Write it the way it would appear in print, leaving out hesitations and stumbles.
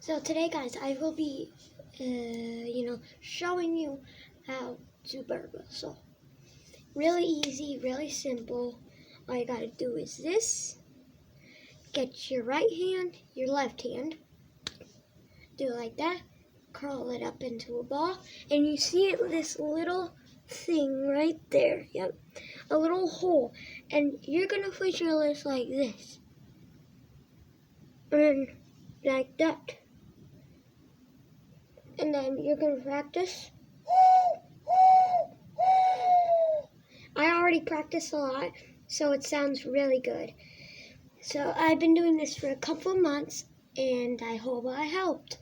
So today, guys, I will be, showing you how to burp whistle. Really easy, really simple. All you gotta do is this. Get your right hand, your left hand. Do it like that. Curl it up into a ball. And you see this little thing right there. Yep. A little hole. And you're gonna push your lips like this. And like that. And then you're going to practice. I already practiced a lot, so it sounds really good. So I've been doing this for a couple of months, and I hope I helped.